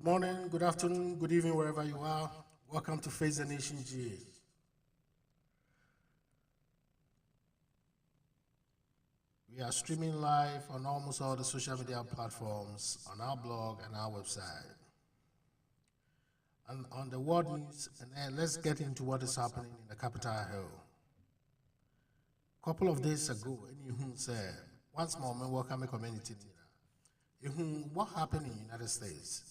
Good morning, good afternoon, good evening, wherever you are. Welcome to Face the Nation GA. We are streaming live on almost all the social media platforms, on our blog and our website. And on the world news, and then let's get into what is happening in the Capitol Hill. A couple of days ago, you said, once more, we welcome the community. What happened in the United States?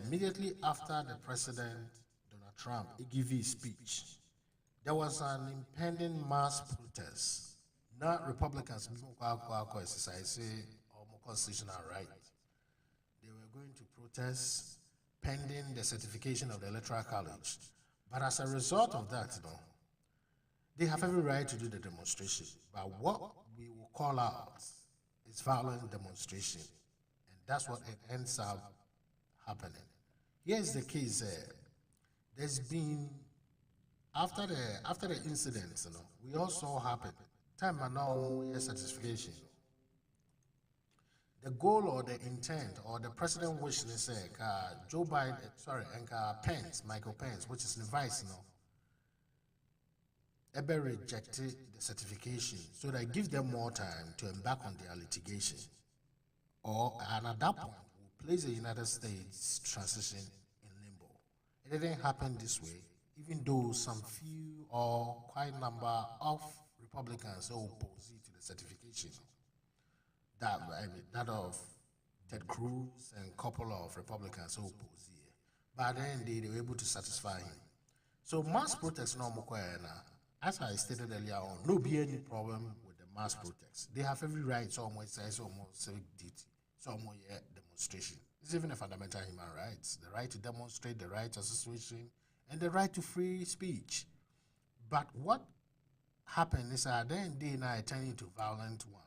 Immediately after the President, Donald Trump, gave his speech, there was an impending mass protest. Not Republicans, exercise or constitutional right. They were going to protest pending the certification of the Electoral College. But as a result of that, they have every right to do the demonstration. But what we will call out is violent demonstration. And that's what it ends up happening. Here's the case. There's been after the incident, we also happened. Time and now certification. The goal or the intent or the president wish they say Joe Biden, and Pence, Michael Pence, which is the vice ever rejected the certification so that gives them more time to embark on their litigation. And at that point place the United States transition in limbo. It didn't happen this way, even though some few or quite number of Republicans opposed to the certification. That of Ted Cruz and a couple of Republicans opposed here. But then they were able to satisfy him. So mass protests no more. As I stated earlier on, no be any problem with the mass protests. They have every right to almost say almost civic duty. Somewhere demonstration. It's even a fundamental human rights. The right to demonstrate, the right to association, and the right to free speech. But what happened is that then they now turning to violent one.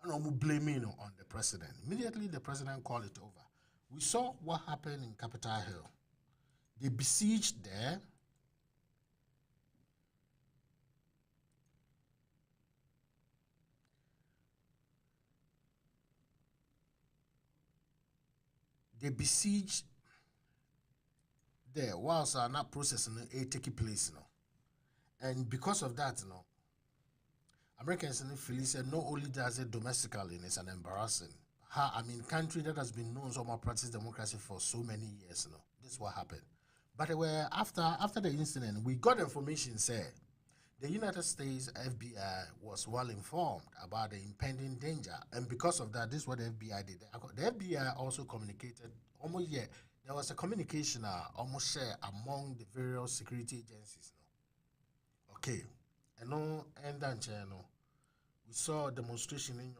And I'm blaming on the president. Immediately the president called it over. We saw what happened in Capitol Hill. They besieged there. They besieged there whilst not processing taking place, and because of that, Americans feel said not only does it domestically, it's an embarrassing. Country that has been known so much practice democracy for so many years, this is what happened. But after the incident, we got information said the United States FBI was well informed about the impending danger, and because of that, this is what the FBI did. The FBI also communicated almost there was a communication almost shared among the various security agencies. Okay, and then we saw a demonstration in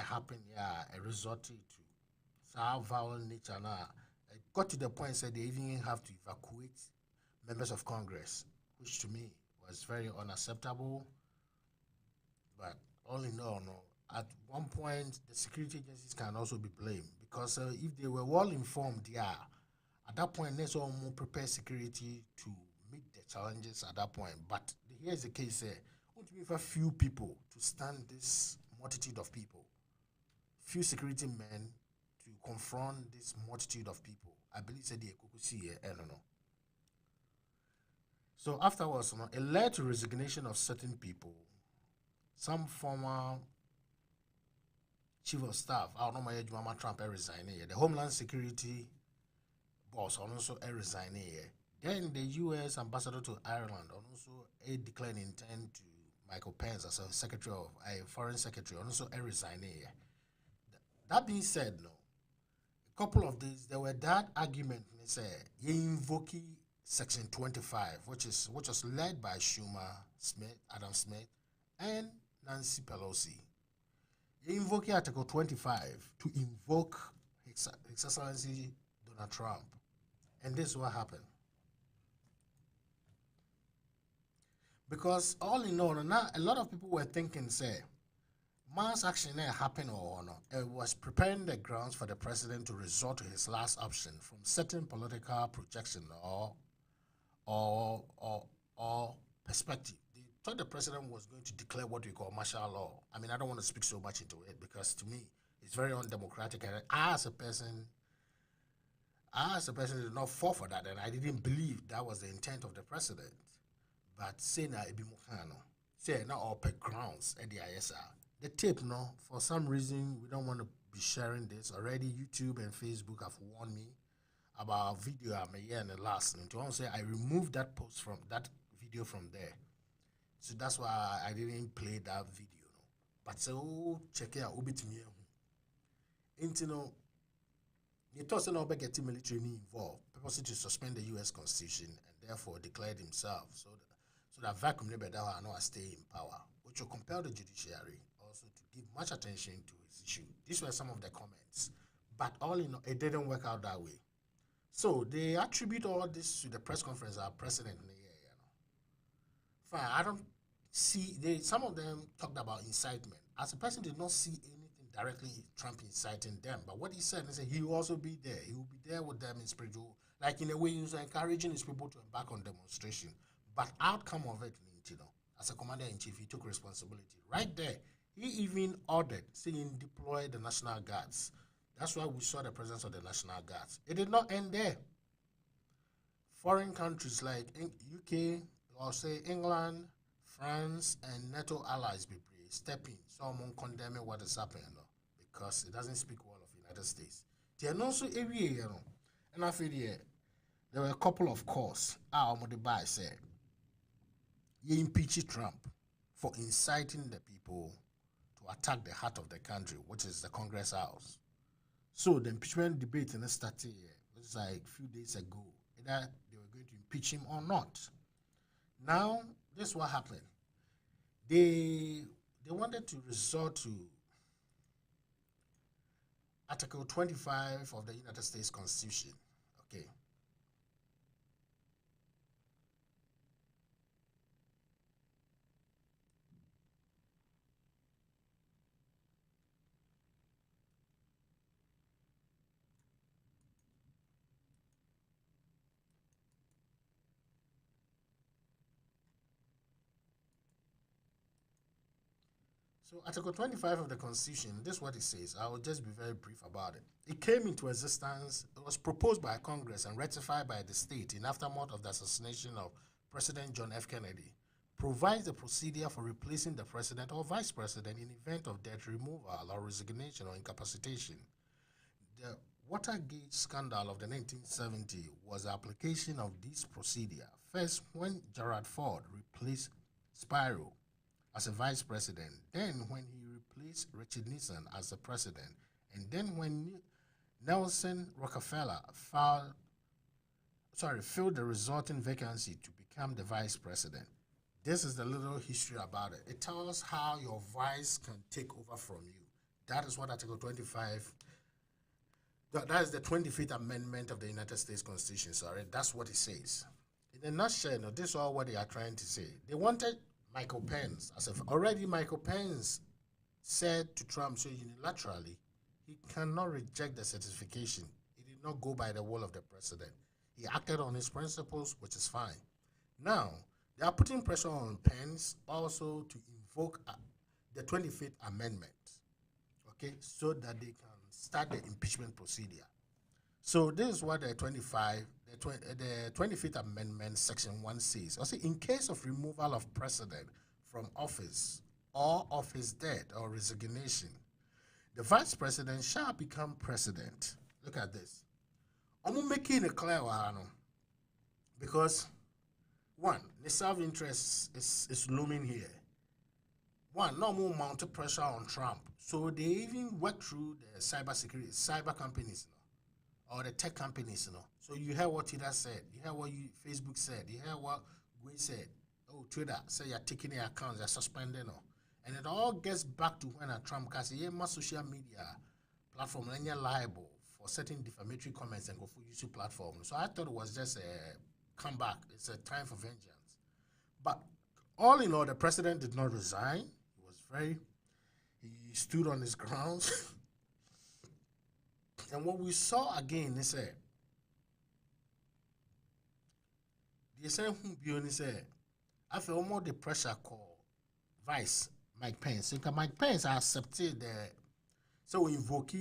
happen a resorted to so violent nature now. It got to the point said they even have to evacuate members of Congress, which to me was very unacceptable. But all in all, at one point the security agencies can also be blamed because if they were well informed, at that point let's all more prepare security to meet the challenges at that point. But here's the case here. Only for few people to stand this multitude of people, few security men to confront this multitude of people. I believe said they could see I don't know. So afterwards, it led to resignation of certain people. Some former chief of staff, I don't know, Trump resigning. The Homeland Security boss also resigning. Then the U.S. ambassador to Ireland also declared intent to Michael Pence as a secretary of a foreign secretary also resigning. That being said, a couple of days there were that argument. They say invoking Section 25, which was led by Schumer, Smith, Adam Smith, and Nancy Pelosi. They invoke Article 25 to invoke His Excellency Donald Trump. And this is what happened. Because all in all, now a lot of people were thinking, say, mass action happened or not. It was preparing the grounds for the president to resort to his last option from certain political projection or perspective. They thought the president was going to declare what we call martial law. I don't want to speak so much into it because to me, it's very undemocratic. And I, as a person, I, as a president, did not fall for that, and I didn't believe that was the intent of the president. But say na ebi mukano, say na all per grounds at the ISR. The tape, no, for some reason we don't want to be sharing this already. YouTube and Facebook have warned me about a video I'm a year and the last. And to say I removed that post from that video from there, so that's why I didn't play that video. No. But so check it out, ubit me. Ain't you know. He thought no getting military involved, purposely to suspend the U.S. Constitution and therefore declared himself so that vacuum never now stay in power, which will compel the judiciary also to give much attention to his issue. These were some of the comments, but all in all, it didn't work out that way. So they attribute all this to the press conference our president in the year. Fine, I don't see some of them talked about incitement. As a person did not see anything directly Trump inciting them, but what he said, he will also be there. He will be there with them in spiritual, like in a way he was encouraging his people to embark on demonstration. But outcome of it, you know, as a commander-in-chief, he took responsibility. Right there, he even ordered, saying deploy the National Guards. That's why we saw the presence of the National Guards. It did not end there. Foreign countries like UK, or say England, France, and NATO allies be stepping, someone condemning what is happening, no, because it doesn't speak well of the United States. There are also areas, you know, and I feel there were a couple of calls. Our said, you impeach Trump for inciting the people to attack the heart of the country, which is the Congress House. So the impeachment debate started here. It was like a few days ago, either they were going to impeach him or not. Now, this is what happened. They wanted to resort to Article 25 of the United States Constitution. Okay. So Article 25 of the Constitution, this is what it says. I will just be very brief about it. It came into existence, it was proposed by Congress and ratified by the state in aftermath of the assassination of President John F. Kennedy. Provides the procedure for replacing the president or vice president in event of death, removal, or resignation or incapacitation. The Watergate scandal of the 1970s was the application of this procedure. First, when Gerald Ford replaced Spiro as a vice president, then when he replaced Richard Nixon as the president, and then when Nelson Rockefeller filled the resulting vacancy to become the vice president. This is the little history about it. It tells how your vice can take over from you. That is what Article 25, that is the 25th Amendment of the United States Constitution, sorry. That's what it says. In a nutshell, this is all what they are trying to say. They wanted Michael Pence, as if already Michael Pence said to Trump so unilaterally, he cannot reject the certification. He did not go by the will of the president. He acted on his principles, which is fine. Now, they are putting pressure on Pence also to invoke the 25th Amendment, okay, so that they can start the impeachment procedure. So this is what the 25th Amendment, Section 1 says. Also, in case of removal of president from office or of his death or resignation, the vice president shall become president. Look at this. I'm making it clear, because one, the self-interest is looming here. One, no more mounted pressure on Trump. So they even work through the cyber companies, or the tech companies, So you hear what Twitter said, you hear what Facebook said, you hear what Gwe said. Oh, Twitter say you're taking their accounts, you're suspending, and it all gets back to when Trump has a social media platform and you're liable for certain defamatory comments and go for YouTube platform. So I thought it was just a comeback. It's a time for vengeance. But all in all, the president did not resign. He stood on his grounds. And what we saw again, they said, I feel more the pressure call Vice Mike Pence. So Mike Pence accepted the so we invoke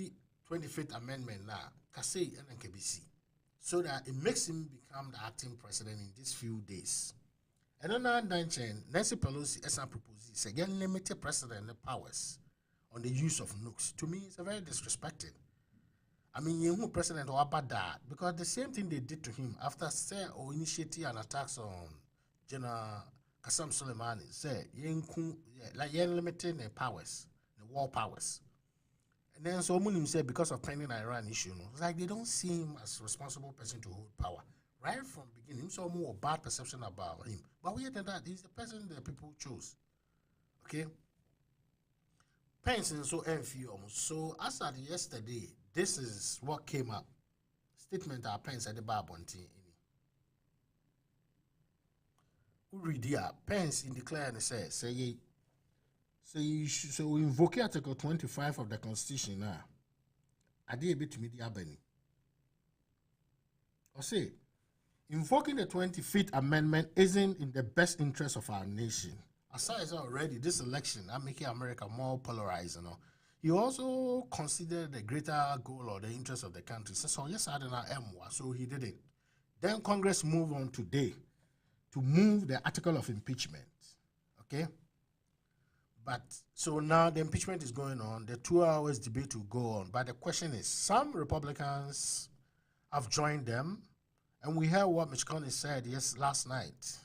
25th Amendment now. Kase and KBC. so that it makes him become the acting president in these few days. And then Nancy Pelosi as a proposal again limited president powers on the use of nukes. To me, it's a very disrespecting. I mean, you president or about that because the same thing they did to him after say or initiating an attacks on General Qasem Soleimani. Say like limiting the powers, the war powers. And then so Munim said because of pending Iran issue, it's like they don't see him as a responsible person to hold power. Right from the beginning, so more bad perception about him. But we had that he's the person that people chose. Okay? Pence and so enfium. So as at yesterday, this is what came up. Statement that Pence at the Barbonti. Who read here? Pence in declare and say so we invoke Article 25 of the Constitution now. I did a bit to me the Albany. Or say invoking the 25th Amendment isn't in the best interest of our nation. Aside already, this election are making America more polarized, He also considered the greater goal or the interest of the country. So yes, I don't know, so he did it. Then Congress moved on today to move the article of impeachment. Okay? But so now the impeachment is going on. The 2 hours debate will go on. But the question is, some Republicans have joined them. And we heard what Mitch McConnell said last night.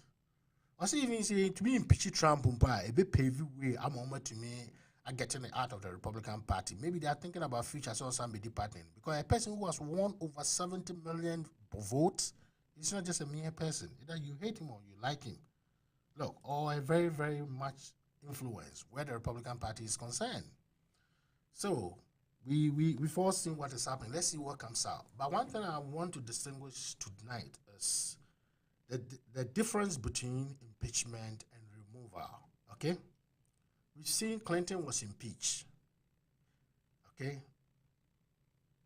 I see even say to be impeach Trump a bit paved way. I'm on to me. I getting out of the Republican Party. Maybe they are thinking about future somebody departing because a person who has won over 70 million votes is not just a mere person. Either you hate him or you like him. Look, or a very, very much influence where the Republican Party is concerned. So we've all seen what is happening. Let's see what comes out. But one thing I want to distinguish tonight is the difference between impeachment and removal. Okay? We've seen Clinton was impeached. Okay?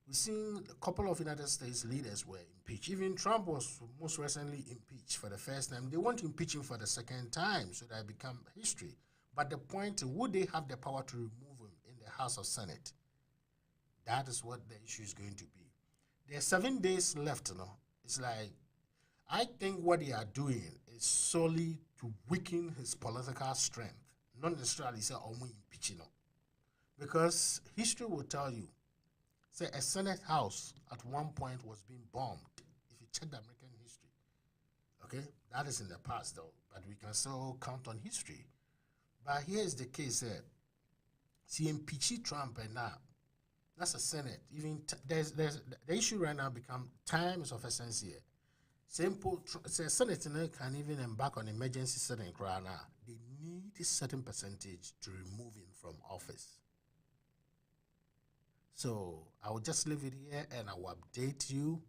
We've seen a couple of United States leaders were impeached. Even Trump was most recently impeached for the first time. They want to impeach him for the second time so that it become history. But the point, would they have the power to remove him in the House of Senate? That is what the issue is going to be. There are 7 days left, It's like, I think what they are doing is solely to weaken his political strength. Not necessarily say, impeaching him. Because history will tell you, say a Senate House at one point was being bombed. If you check the American history. Okay? That is in the past, though. But we can still count on history. But here's the case here. See, impeaching Trump and now, that's a Senate. Even there's the issue right now become time is of essence here. Simple, Senate can even embark on emergency sitting right now. They need a certain percentage to remove him from office. So I will just leave it here and I will update you.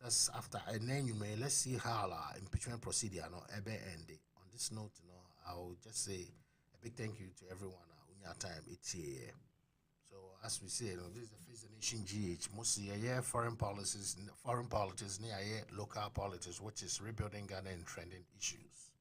That's after and then let's see how impeachment procedure ever end. On this note, I will just say a big thank you to everyone on your time. It's here. So as we say, this is the Face the Nation GH. Mostly foreign politics near local politics, which is rebuilding Ghana and trending issues.